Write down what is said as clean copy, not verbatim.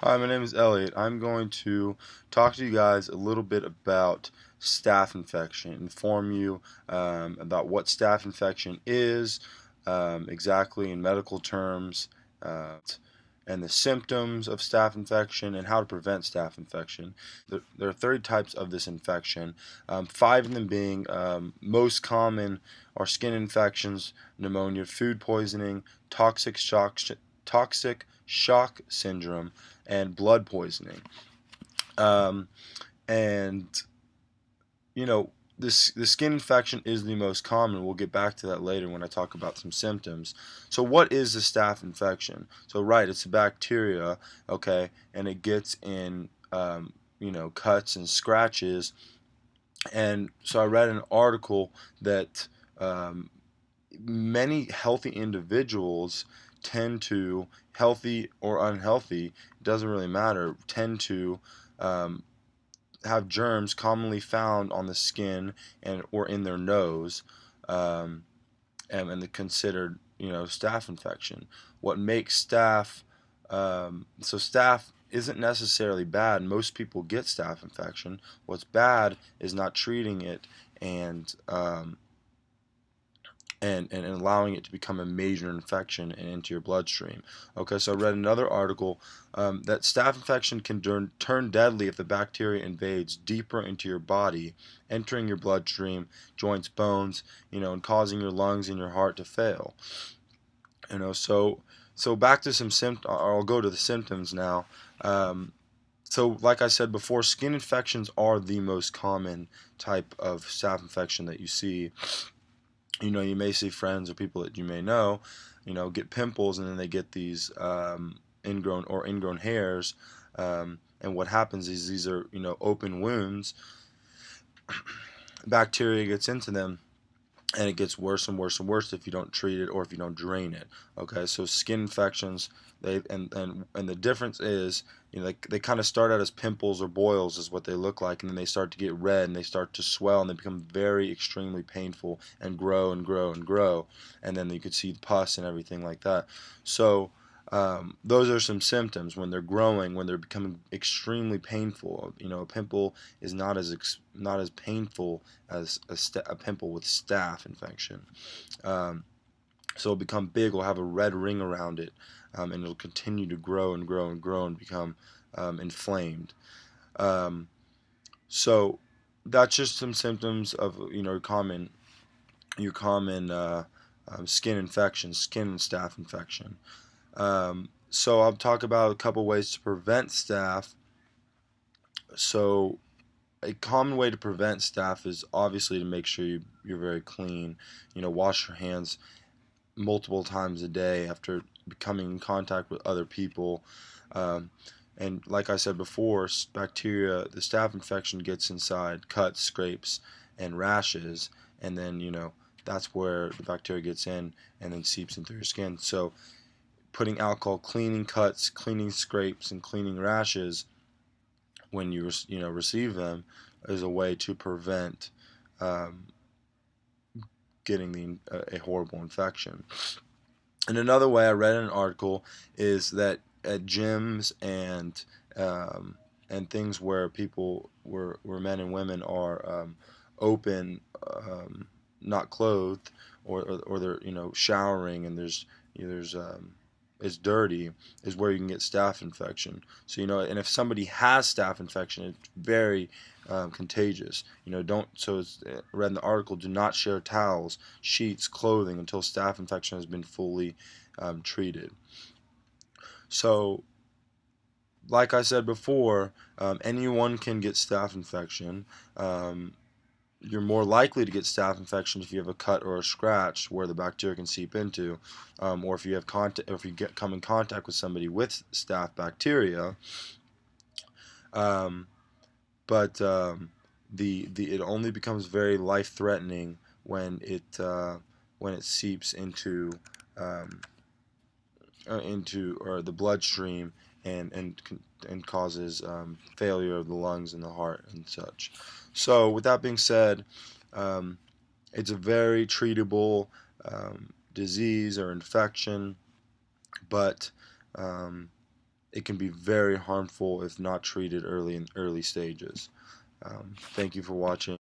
Hi, my name is Elliot. I'm going to talk to you guys a little bit about staph infection, inform you about what staph infection is exactly in medical terms, and the symptoms of staph infection and how to prevent staph infection. There are 30 types of this infection, five of them being most common are skin infections, pneumonia, food poisoning, toxic shock syndrome, and blood poisoning. Um, and you know, the skin infection is the most common. We'll get back to that later when I talk about some symptoms. So, what is the staph infection? So, right, it's a bacteria, okay, and it gets in, cuts and scratches. And so, I read an article that um, many healthy individuals tend to, healthy or unhealthy, doesn't really matter, tend to um, have germs commonly found on the skin and or in their nose, um, and the considered staph infection. What makes staph so staph isn't necessarily bad. Most people get staph infection. What's bad is not treating it and and allowing it to become a major infection and into your bloodstream. Okay, so I read another article that staph infection can turn deadly if the bacteria invades deeper into your body, entering your bloodstream, joints, bones, and causing your lungs and your heart to fail. So back to some symptoms. I'll go to the symptoms now. Um, so, like I said before, skin infections are the most common type of staph infection that you see. You may see friends or people that you may know, get pimples and then they get these ingrown hairs. And what happens is these are, open wounds. Bacteria gets into them and it gets worse and worse and worse if you don't treat it or if you don't drain it. Okay, so skin infections, and the difference is, they kind of start out as pimples or boils is what they look like, and then they start to get red and they start to swell and they become very extremely painful and grow and grow and grow, and then you could see pus and everything like that. So those are some symptoms when they're growing, when they're becoming extremely painful. A pimple is not as painful as a pimple with staph infection. Um, so it'll become big, will have a red ring around it, and it'll continue to grow and grow and grow and become inflamed. Um, so that's just some symptoms of your common skin infection, skin and staph infection. So I'll talk about a couple ways to prevent staph. So a common way to prevent staph is obviously to make sure you're very clean. Wash your hands multiple times a day after coming in contact with other people. Um, and like I said before, bacteria, the staph infection gets inside cuts, scrapes, and rashes, and then that's where the bacteria gets in and then seeps in through your skin. So putting alcohol, cleaning cuts, cleaning scrapes, and cleaning rashes when you receive them is a way to prevent um, getting a horrible infection. And another way I read in an article is that at gyms and things where people where men and women are open, not clothed, or they're showering and there's it's dirty, is where you can get staph infection. So and if somebody has staph infection, it's very contagious. Don't so it's read in the article. Do not share towels, sheets, clothing until staph infection has been fully treated. So, like I said before, anyone can get staph infection. Um, you're more likely to get staph infection if you have a cut or a scratch where the bacteria can seep into, or if you have contact, or if you come in contact with somebody with staph bacteria. Um, but the it only becomes very life threatening when it seeps um, into or the bloodstream and causes failure of the lungs and the heart and such. So with that being said, um, it's a very treatable disease or infection, but um, it can be very harmful if not treated early in early stages. Thank you for watching.